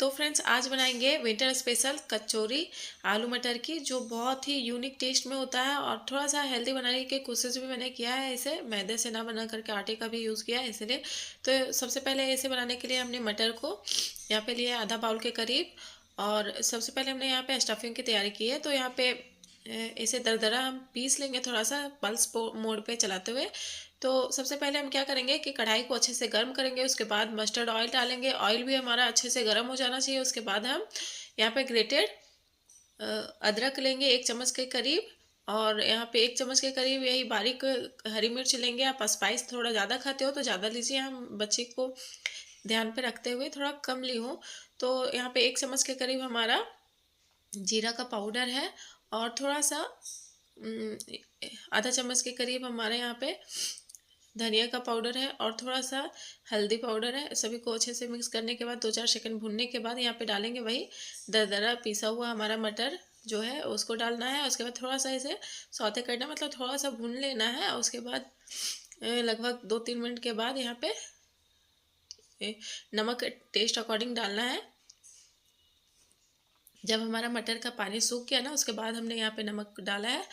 तो फ्रेंड्स आज बनाएंगे विंटर स्पेशल कचौरी आलू मटर की, जो बहुत ही यूनिक टेस्ट में होता है और थोड़ा सा हेल्दी बनाने की कोशिश भी मैंने किया है। इसे मैदे से ना बना करके आटे का भी यूज़ किया है इसलिए। तो सबसे पहले इसे बनाने के लिए हमने मटर को यहाँ पे लिया है आधा बाउल के करीब। और सबसे पहले हमने यहाँ पे स्टफिंग की तैयारी की है। तो यहाँ पे इसे दरदरा हम पीस लेंगे थोड़ा सा पल्स मोड पे चलाते हुए। तो सबसे पहले हम क्या करेंगे कि कढ़ाई को अच्छे से गर्म करेंगे, उसके बाद मस्टर्ड ऑयल डालेंगे। ऑयल भी हमारा अच्छे से गर्म हो जाना चाहिए। उसके बाद हम यहाँ पे ग्रेटेड अदरक लेंगे 1 चम्मच के करीब, और यहाँ पे 1 चम्मच के करीब यही बारीक हरी मिर्च लेंगे। आप स्पाइस थोड़ा ज़्यादा खाते हो तो ज़्यादा लीजिए, हम बच्चे को ध्यान पे रखते हुए थोड़ा कम ली हूँ। तो यहाँ पे 1 चम्मच के करीब हमारा जीरा का पाउडर है, और थोड़ा सा आधा चम्मच के करीब हमारे यहाँ पे धनिया का पाउडर है, और थोड़ा सा हल्दी पाउडर है। सभी को अच्छे से मिक्स करने के बाद 2-4 सेकंड भूनने के बाद यहाँ पे डालेंगे वही दरदरा पीसा हुआ हमारा मटर जो है उसको डालना है। उसके बाद थोड़ा सा इसे सौते करना, मतलब थोड़ा सा भून लेना है। उसके बाद लगभग 2-3 मिनट के बाद यहाँ पे नमक टेस्ट अकॉर्डिंग डालना है। जब हमारा मटर का पानी सूख गया ना, उसके बाद हमने यहाँ पे नमक डाला है।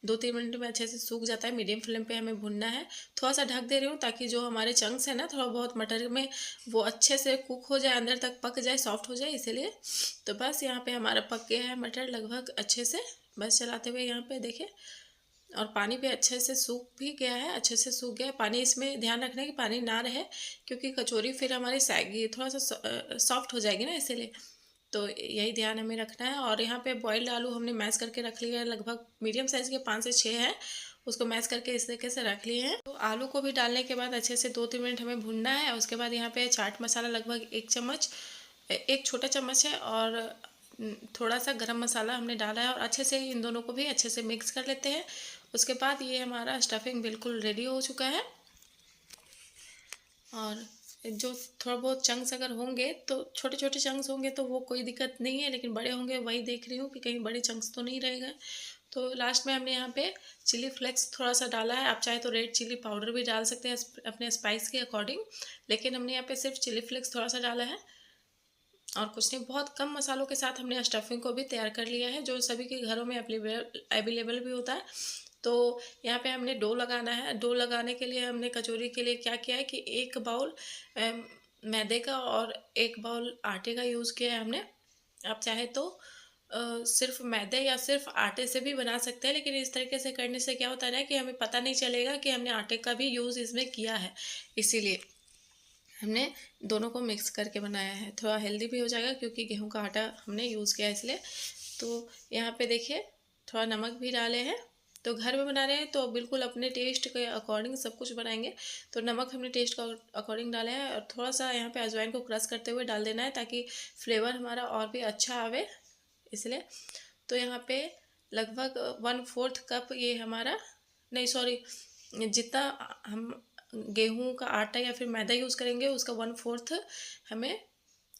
2-3 मिनट में अच्छे से सूख जाता है। मीडियम फ्लेम पे हमें भुनना है। थोड़ा सा ढक दे रही हूँ ताकि जो हमारे चंक्स है ना थोड़ा बहुत मटर में वो अच्छे से कुक हो जाए, अंदर तक पक जाए, सॉफ्ट हो जाए इसीलिए। तो बस यहाँ पे हमारा पक गया है मटर लगभग अच्छे से। बस चलाते हुए यहाँ पे देखें, और पानी भी अच्छे से सूख भी गया है, अच्छे से सूख गया है पानी। इसमें ध्यान रखना है कि पानी ना रहे, क्योंकि कचौरी फिर हमारी सैगी थोड़ा सा सॉफ्ट हो जाएगी ना, इसीलिए। तो यही ध्यान हमें रखना है। और यहाँ पे बॉइल्ड आलू हमने मैश करके रख लिया है, लगभग मीडियम साइज़ के 5 से 6 हैं, उसको मैश करके इस तरीके से रख लिए हैं। तो आलू को भी डालने के बाद अच्छे से 2-3 मिनट हमें भूनना है। उसके बाद यहाँ पे चाट मसाला लगभग 1 चम्मच, एक छोटा चम्मच है, और थोड़ा सा गरम मसाला हमने डाला है, और अच्छे से इन दोनों को भी अच्छे से मिक्स कर लेते हैं। उसके बाद ये हमारा स्टफिंग बिल्कुल रेडी हो चुका है। और जो थोड़ा बहुत चंक्स अगर होंगे तो छोटे छोटे चंक्स होंगे तो वो कोई दिक्कत नहीं है, लेकिन बड़े होंगे वही देख रही हूँ कि कहीं बड़े चंक्स तो नहीं रहेगा। तो लास्ट में हमने यहाँ पे चिली फ्लेक्स थोड़ा सा डाला है। आप चाहे तो रेड चिली पाउडर भी डाल सकते हैं अपने स्पाइस के अकॉर्डिंग, लेकिन हमने यहाँ पे सिर्फ चिली फ्लेक्स थोड़ा सा डाला है। और कुछ नहीं, बहुत कम मसालों के साथ हमने स्टफिंग को भी तैयार कर लिया है, जो सभी के घरों में अवेलेबल भी होता है। तो यहाँ पे हमने डो लगाना है। डो लगाने के लिए हमने कचौरी के लिए क्या किया है कि 1 बाउल मैदे का और 1 बाउल आटे का यूज़ किया है हमने। आप चाहे तो सिर्फ मैदे या सिर्फ आटे से भी बना सकते हैं, लेकिन इस तरीके से करने से क्या होता है ना कि हमें पता नहीं चलेगा कि हमने आटे का भी यूज़ इसमें किया है, इसीलिए हमने दोनों को मिक्स करके बनाया है। थोड़ा हेल्दी भी हो जाएगा क्योंकि गेहूं का आटा हमने यूज़ किया है इसलिए। तो यहाँ पे देखिए थोड़ा नमक भी डाले हैं। तो घर में बना रहे हैं तो बिल्कुल अपने टेस्ट के अकॉर्डिंग सब कुछ बनाएंगे। तो नमक हमने टेस्ट के अकॉर्डिंग डाले हैं, और थोड़ा सा यहाँ पे अजवाइन को क्रश करते हुए डाल देना है ताकि फ्लेवर हमारा और भी अच्छा आवे, इसलिए। तो यहाँ पे लगभग 1/4 कप ये हमारा, नहीं सॉरी, जितना हम गेहूं का आटा या फिर मैदा यूज़ करेंगे उसका 1/4 हमें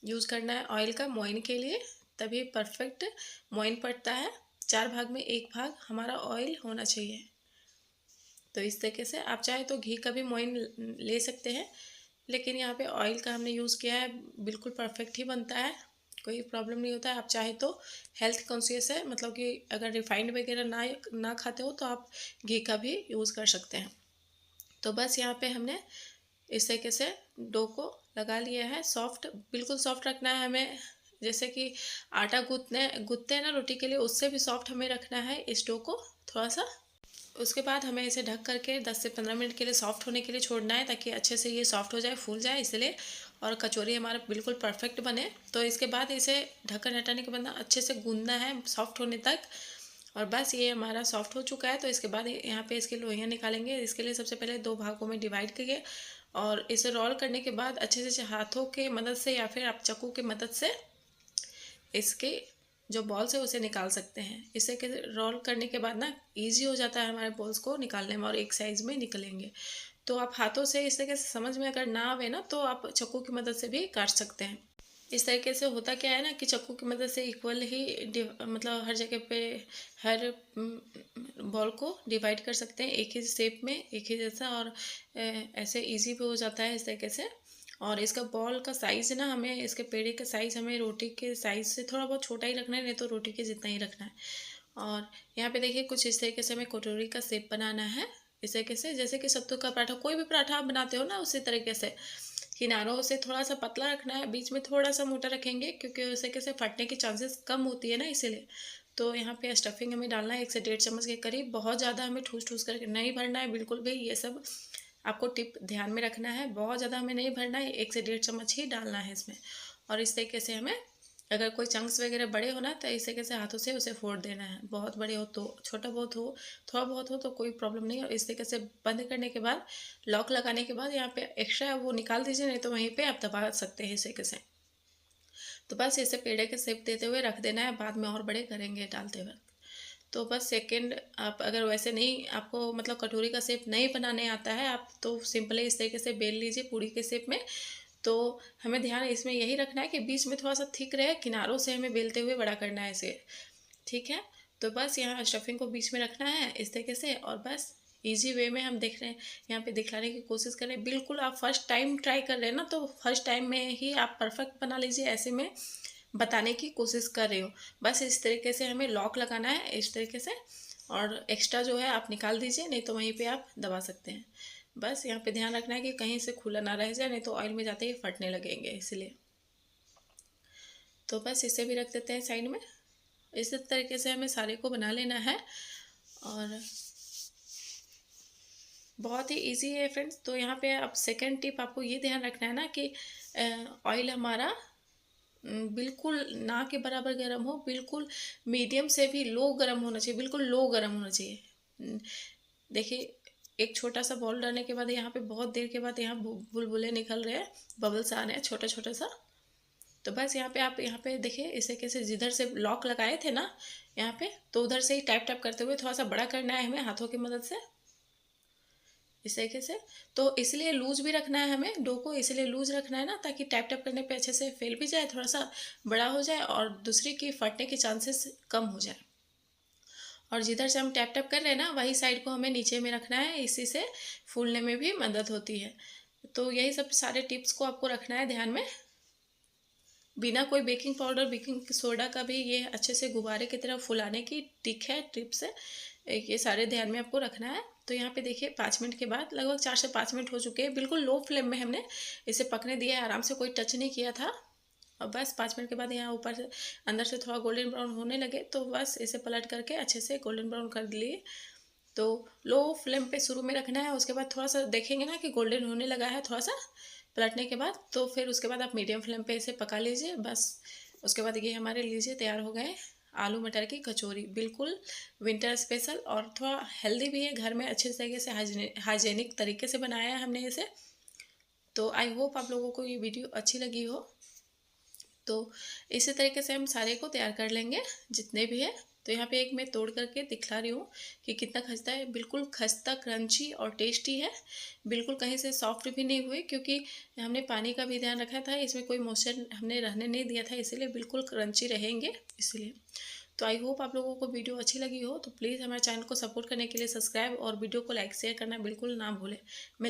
यूज़ करना है ऑयल का मोइन के लिए, तभी परफेक्ट मोइन पड़ता है। 4 भाग में 1 भाग हमारा ऑयल होना चाहिए। तो इस तरीके से आप चाहे तो घी का भी मोइन ले सकते हैं, लेकिन यहाँ पे ऑयल का हमने यूज़ किया है, बिल्कुल परफेक्ट ही बनता है, कोई प्रॉब्लम नहीं होता है। आप चाहे तो हेल्थ कॉन्शियस है, मतलब कि अगर रिफाइंड वगैरह ना खाते हो तो आप घी का भी यूज़ कर सकते हैं। तो बस यहाँ पे हमने इस तरीके से डो को लगा लिया है। सॉफ्ट, बिल्कुल सॉफ्ट रखना है हमें, जैसे कि आटा गूँथते हैं ना रोटी के लिए, उससे भी सॉफ्ट हमें रखना है इस डो को थोड़ा सा। उसके बाद हमें इसे ढक करके 10 से 15 मिनट के लिए सॉफ्ट होने के लिए छोड़ना है, ताकि अच्छे से ये सॉफ्ट हो जाए, फूल जाए इसलिए, और कचौरी हमारा बिल्कुल परफेक्ट बने। तो इसके बाद इसे ढक्कन हटाने के बाद अच्छे से गूँथना है सॉफ्ट होने तक। और बस ये हमारा सॉफ्ट हो चुका है। तो इसके बाद यहाँ पे इसकी लोइयाँ निकालेंगे। इसके लिए सबसे पहले 2 भागों में डिवाइड करिए, और इसे रोल करने के बाद अच्छे से हाथों के मदद से या फिर आप चाकू की मदद से इसके जो बॉल्स है उसे निकाल सकते हैं। इसे के रोल करने के बाद ना इजी हो जाता है हमारे बॉल्स को निकालने में, और एक साइज़ में निकलेंगे। तो आप हाथों से इस तरीके से समझ में अगर ना आवे ना तो आप चाकू की मदद से भी काट सकते हैं। इस तरीके से होता क्या है ना कि चाकू की मदद से इक्वल ही मतलब हर जगह पे हर बॉल को डिवाइड कर सकते हैं एक ही शेप में, एक ही जैसा, और ऐसे इजी भी हो जाता है इस तरीके से। और इसका बॉल का साइज़ ना हमें, इसके पेड़े का साइज़ हमें रोटी के साइज़ से थोड़ा बहुत छोटा ही रखना है, नहीं तो रोटी के जितना ही रखना है। और यहाँ पे देखिए कुछ इस तरीके से हमें कटोरी का शेप बनाना है। इस तरीके से, जैसे कि सत्तू का पराठा, कोई भी पराठा आप बनाते हो ना, उसी तरीके से किनारों से थोड़ा सा पतला रखना है, बीच में थोड़ा सा मोटा रखेंगे क्योंकि उस तरीके से फटने की चांसेस कम होती है ना, इसीलिए। तो यहाँ पे स्टफिंग हमें डालना है 1 से 1.5 चम्मच के करीब। बहुत ज़्यादा हमें ठूस ठूस करके नहीं भरना है बिल्कुल भी, ये सब आपको टिप ध्यान में रखना है। बहुत ज़्यादा हमें नहीं भरना है, 1 से 1.5 चम्मच ही डालना है इसमें। और इस तरीके से हमें, अगर कोई चंक्स वगैरह बड़े हो ना, तो इस तरीके से हाथों से उसे फोड़ देना है। बहुत बड़े हो तो, छोटा बहुत हो, थोड़ा बहुत हो तो कोई प्रॉब्लम नहीं है। और इस तरीके से बंद करने के बाद, लॉक लगाने के बाद यहाँ पे एक्स्ट्रा है वो निकाल दीजिए, नहीं तो वहीं पे आप दबा सकते हैं इस तरीके से। तो बस इसे पेड़े के शेप देते हुए रख देना है, बाद में और बड़े करेंगे डालते वक्त। तो बस सेकंड, आप अगर वैसे नहीं, आपको मतलब कटोरी का शेप नहीं बनाने आता है, आप तो सिंपली इस तरीके से बेल लीजिए पूड़ी के शेप में। तो हमें ध्यान इसमें यही रखना है कि बीच में थोड़ा सा थिक रहे, किनारों से हमें बेलते हुए बड़ा करना है इसे, ठीक है। तो बस यहाँ स्टफिंग को बीच में रखना है इस तरीके से, और बस इजी वे में हम देख रहे हैं, यहाँ पे दिखलाने की कोशिश कर रहे हैं। बिल्कुल आप फर्स्ट टाइम ट्राई कर रहे हैं ना, तो फर्स्ट टाइम में ही आप परफेक्ट बना लीजिए, ऐसे में बताने की कोशिश कर रही हूँ। बस इस तरीके से हमें लॉक लगाना है इस तरीके से, और एक्स्ट्रा जो है आप निकाल दीजिए, नहीं तो वहीं पे आप दबा सकते हैं। बस यहाँ पे ध्यान रखना है कि कहीं से खुला ना रह जाए, नहीं तो ऑयल में जाते ही फटने लगेंगे, इसलिए। तो बस इसे भी रख देते हैं साइड में। इस तरीके से हमें सारे को बना लेना है, और बहुत ही इजी है फ्रेंड्स। तो यहाँ पे अब सेकंड टिप आपको ये ध्यान रखना है ना कि ऑयल हमारा बिल्कुल ना के बराबर गर्म हो, बिल्कुल मीडियम से भी लो गर्म होना चाहिए, बिल्कुल लो गर्म होना चाहिए। देखिए, एक छोटा सा बॉल डालने के बाद यहाँ पे बहुत देर के बाद यहाँ बुलबुले निकल रहे हैं, बबल्स आ रहे हैं छोटा छोटा सा। तो बस यहाँ पे आप, यहाँ पे देखिए इसे कैसे, जिधर से लॉक लगाए थे ना यहाँ पे, तो उधर से ही टैप टैप करते हुए थोड़ा सा बड़ा करना है हमें हाथों की मदद से, इस तरीके से। तो इसलिए लूज भी रखना है हमें, डो को इसलिए लूज रखना है ना, ताकि टैप टैप करने पे अच्छे से फैल भी जाए, थोड़ा सा बड़ा हो जाए, और दूसरी की फटने के चांसेस कम हो जाए। और जिधर से हम टैप टैप कर रहे हैं ना, वही साइड को हमें नीचे में रखना है, इसी से फूलने में भी मदद होती है। तो यही सब सारे टिप्स को आपको रखना है ध्यान में। बिना कोई बेकिंग पाउडर, बेकिंग सोडा का भी ये अच्छे से गुब्बारे की तरह फुलाने की टिक है, टिप्स है, ये सारे ध्यान में आपको रखना है। तो यहाँ पे देखिए 5 मिनट के बाद, लगभग 4 से 5 मिनट हो चुके हैं, बिल्कुल लो फ्लेम में हमने इसे पकने दिया है, आराम से, कोई टच नहीं किया था। और बस 5 मिनट के बाद यहाँ ऊपर से, अंदर से थोड़ा गोल्डन ब्राउन होने लगे, तो बस इसे पलट करके अच्छे से गोल्डन ब्राउन कर लिए। तो लो फ्लेम पे शुरू में रखना है, उसके बाद थोड़ा सा देखेंगे ना कि गोल्डन होने लगा है थोड़ा सा पलटने के बाद, तो फिर उसके बाद आप मीडियम फ्लेम पे इसे पका लीजिए बस। उसके बाद ये हमारे लीजिए तैयार हो गए आलू मटर की कचौरी, बिल्कुल विंटर स्पेशल, और थोड़ा हेल्दी भी है, घर में अच्छे तरीके से हाइजेनिक तरीके से बनाया है हमने इसे। तो आई होप आप लोगों को ये वीडियो अच्छी लगी हो। तो इसी तरीके से हम सारे को तैयार कर लेंगे जितने भी है। तो यहाँ पे एक मैं तोड़ करके दिखला रही हूँ कि कितना खस्ता है, बिल्कुल खस्ता, क्रंची और टेस्टी है, बिल्कुल कहीं से सॉफ्ट भी नहीं हुए, क्योंकि हमने पानी का भी ध्यान रखा था, इसमें कोई मॉइस्चर हमने रहने नहीं दिया था, इसीलिए बिल्कुल क्रंची रहेंगे, इसलिए। तो आई होप आप लोगों को वीडियो अच्छी लगी हो। तो प्लीज़ हमारे चैनल को सपोर्ट करने के लिए सब्सक्राइब और वीडियो को लाइक शेयर करना बिल्कुल ना भूलें।